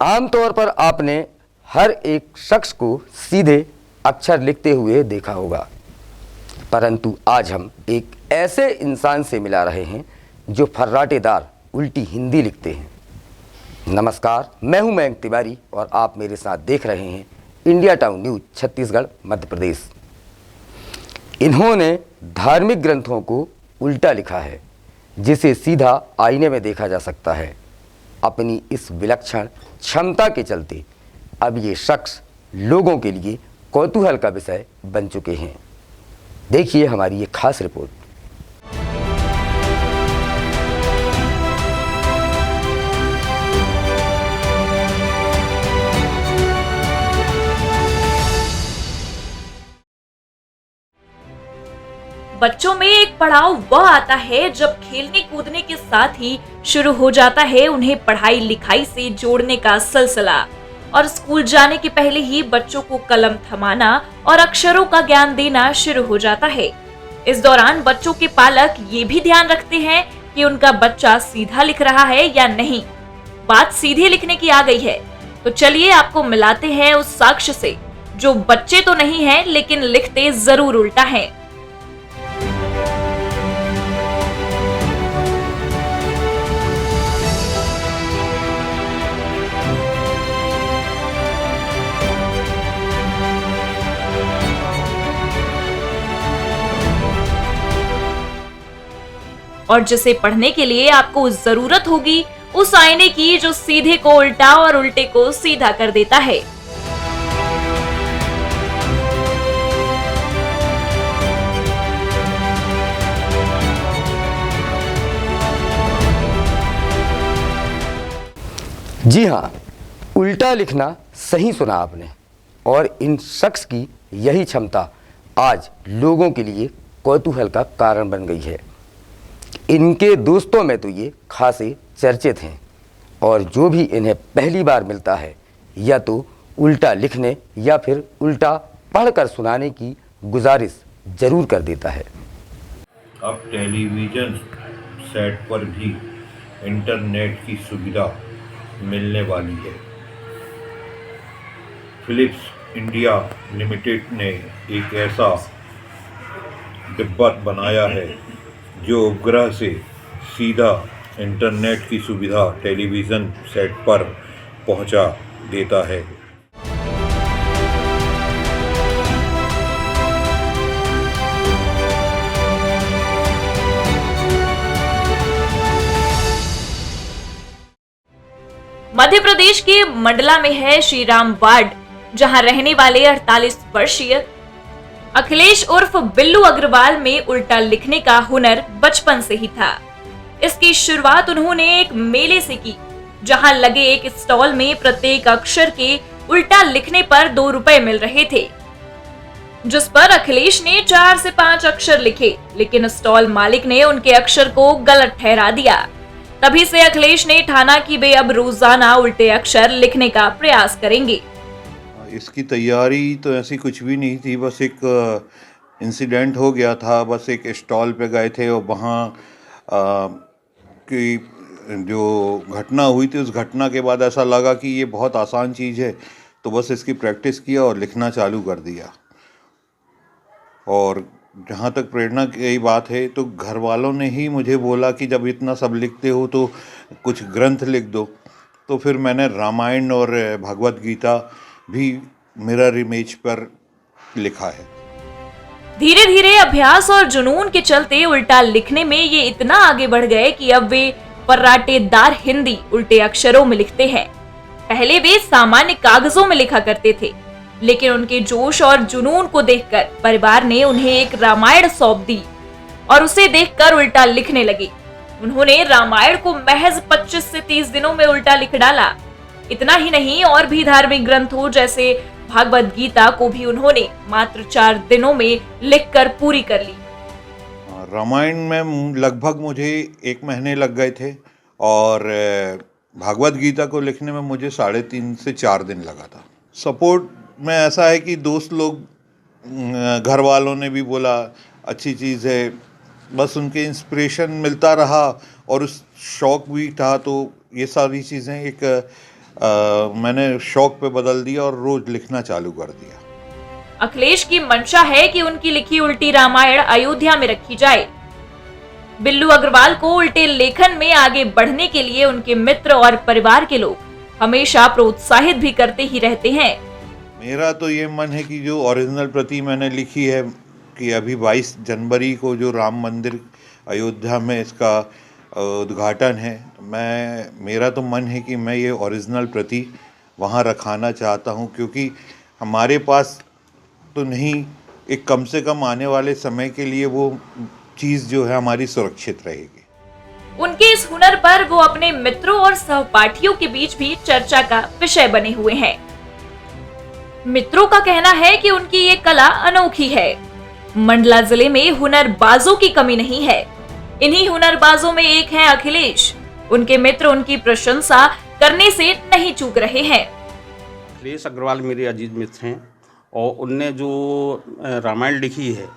आमतौर पर आपने हर एक शख्स को सीधे अक्षर लिखते हुए देखा होगा, परंतु आज हम एक ऐसे इंसान से मिला रहे हैं जो फर्राटेदार उल्टी हिंदी लिखते हैं। नमस्कार, मैं हूं मयंक तिवारी और आप मेरे साथ देख रहे हैं India town news Chhattisgarh Madhya Pradesh. इन्होंने धार्मिक ग्रंथों को उल्टा लिखा है, जिसे सीधा आईने में देखा जा सकता है। अपनी इस विलक्षण क्षमता के चलते अब ये शख्स लोगों के लिए कौतूहल का विषय बन चुके हैं। देखिए हमारी ये खास रिपोर्ट। बच्चों में एक पड़ाव वह आता है जब खेलने कूदने के साथ ही शुरू हो जाता है उन्हें पढ़ाई लिखाई से जोड़ने का सिलसिला, और स्कूल जाने के पहले ही बच्चों को कलम थमाना और अक्षरों का ज्ञान देना शुरू हो जाता है। इस दौरान बच्चों के पालक ये भी ध्यान रखते हैं कि उनका बच्चा सीधा लिख रहा है या नहीं। बात सीधे लिखने की आ गई है, तो चलिए आपको मिलाते हैं उस साक्ष्य से जो बच्चे तो नहीं हैं लेकिन लिखते जरूर उल्टा है। और जिसे पढ़ने के लिए आपको जरूरत होगी उस आईने की जो सीधे को उल्टा और उल्टे को सीधा कर देता है। जी हाँ, उल्टा लिखना सही सुना आपने। और इन शख्स की यही क्षमता आज लोगों के लिए कौतूहल का कारण बन गई है। इनके दोस्तों में तो ये खासे चर्चित हैं, और जो भी इन्हें पहली बार मिलता है या तो उल्टा लिखने या फिर उल्टा पढ़कर सुनाने की गुजारिश जरूर कर देता है। अब टेलीविज़न सेट पर भी इंटरनेट की सुविधा मिलने वाली है। फिलिप्स इंडिया लिमिटेड ने एक ऐसा डिब्बा बनाया है जो उपग्रह से सीधा इंटरनेट की सुविधा टेलीविज़न सेट पर पहुंचा देता है। मध्य प्रदेश के मंडला में है श्रीराम वार्ड, जहां रहने वाले 48 वर्षीय अखिलेश उर्फ बिल्लू अग्रवाल में उल्टा लिखने का हुनर बचपन से ही था। इसकी शुरुआत उन्होंने एक मेले से की, जहां लगे एक स्टॉल में प्रत्येक अक्षर के उल्टा लिखने पर 2 रुपए मिल रहे थे, जिस पर अखिलेश ने 4 से 5 अक्षर लिखे, लेकिन स्टॉल मालिक ने उनके अक्षर को गलत ठहरा दिया। तभी से अखिलेश ने ठाना कि वे अब रोजाना उल्टे अक्षर लिखने का प्रयास करेंगे। इसकी तैयारी तो ऐसी कुछ भी नहीं थी, बस एक इंसिडेंट हो गया था। बस एक स्टॉल पे गए थे और वहाँ की जो घटना हुई थी, उस घटना के बाद ऐसा लगा कि ये बहुत आसान चीज़ है, तो बस इसकी प्रैक्टिस किया और लिखना चालू कर दिया। और जहाँ तक प्रेरणा की बात है, तो घर वालों ने ही मुझे बोला कि जब इतना सब लिखते हो तो कुछ ग्रंथ लिख दो। तो फिर मैंने रामायण और भगवत गीता भी मिरर इमेज पर लिखा है। धीरे धीरे अभ्यास और जुनून के चलते उल्टा लिखने में ये इतना आगे बढ़ गए कि अब वे फर्राटेदार हिंदी उल्टे अक्षरों में लिखते हैं। पहले वे सामान्य कागजों में लिखा करते थे, लेकिन उनके जोश और जुनून को देखकर परिवार ने उन्हें एक रामायण सौंप दी और उसे देखकर उल्टा लिखने लगे। उन्होंने रामायण को महज 25 से 30 दिनों में उल्टा लिख डाला। इतना ही नहीं, और भी धार्मिक ग्रंथों जैसे भागवत गीता को भी उन्होंने मात्र 4 दिनों में लिखकर पूरी कर ली। रामायण में लगभग मुझे 1 महीने लग गए थे, और भागवत गीता को लिखने में मुझे 3.5 से 4 दिन लगा था। सपोर्ट में ऐसा है कि दोस्त लोग, घर वालों ने भी बोला अच्छी चीज़ है, बस उनके इंस्पिरेशन मिलता रहा और उस शौक़ भी था। तो ये सारी चीज़ें एक मैंने शौक पे बदल दिया और रोज लिखना चालू कर दिया। अखिलेश की मंशा है कि उनकी लिखी उल्टी रामायण अयोध्या में रखी जाए। बिल्लू अग्रवाल को उल्टे लेखन में आगे बढ़ने के लिए उनके मित्र और परिवार के लोग हमेशा प्रोत्साहित भी करते ही रहते हैं। मेरा तो ये मन है कि जो ओरिजिनल प्रति मैंने लिखी है कि अभी 22 जनवरी को जो राम मंदिर अयोध्या में इसका उद्घाटन है, मेरा तो मन है कि मैं ये ओरिजिनल प्रति वहाँ रखाना चाहता हूँ, क्योंकि हमारे पास तो नहीं, एक कम से कम आने वाले समय के लिए वो चीज़ जो है हमारी सुरक्षित रहेगी। उनके इस हुनर पर वो अपने मित्रों और सहपाठियों के बीच भी चर्चा का विषय बने हुए हैं। मित्रों का कहना है कि उनकी ये कला अनोखी है। मंडला जिले में हुनरबाजों की कमी नहीं है। इन्हीं हुनरबाजों में एक है अखिलेश। उनके मित्र उनकी प्रशंसा करने से नहीं चूक रहे हैं। अखिलेश अग्रवाल मेरे अजीज मित्र हैं और उनने जो रामायण लिखी है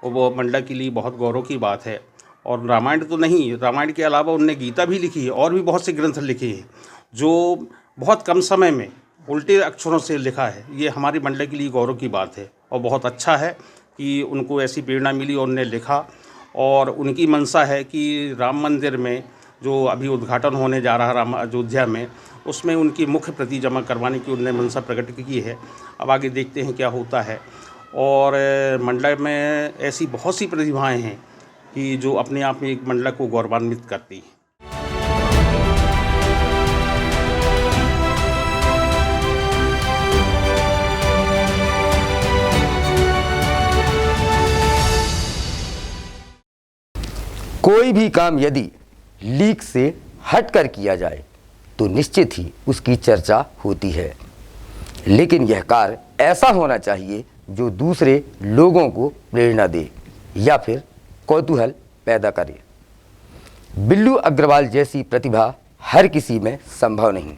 वो मंडला के लिए बहुत गौरव की बात है। और रामायण तो नहीं, रामायण के अलावा उनने गीता भी लिखी है और भी बहुत से ग्रंथ लिखे हैं जो बहुत कम समय में उल्टे अक्षरों से लिखा है। ये हमारी मंडला के लिए गौरव की बात है और बहुत अच्छा है कि उनको ऐसी प्रेरणा मिली और उन्हें लिखा। और उनकी मंशा है कि राम मंदिर में जो अभी उद्घाटन होने जा रहा राम अयोध्या में, उसमें उनकी मुख्य प्रति जमा करवाने की उन्होंने मंशा प्रकट की है। अब आगे देखते हैं क्या होता है। और मंडला में ऐसी बहुत सी प्रतिभाएं हैं कि जो अपने आप में एक मंडला को गौरवान्वित करती हैं। कोई भी काम यदि लीक से हटकर किया जाए तो निश्चित ही उसकी चर्चा होती है, लेकिन यह कार्य ऐसा होना चाहिए जो दूसरे लोगों को प्रेरणा दे या फिर कौतूहल पैदा करे। बिल्लू अग्रवाल जैसी प्रतिभा हर किसी में संभव नहीं,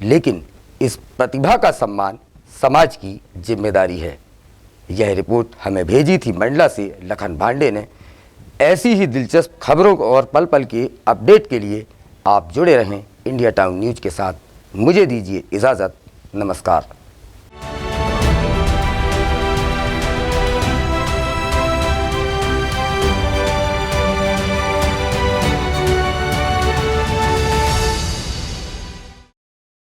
लेकिन इस प्रतिभा का सम्मान समाज की जिम्मेदारी है। यह रिपोर्ट हमें भेजी थी मंडला से लखन भांडे ने। ऐसी ही दिलचस्प खबरों और पल पल के अपडेट के लिए आप जुड़े रहें इंडिया टाउन न्यूज़ के साथ। मुझे दीजिए इजाज़त। नमस्कार।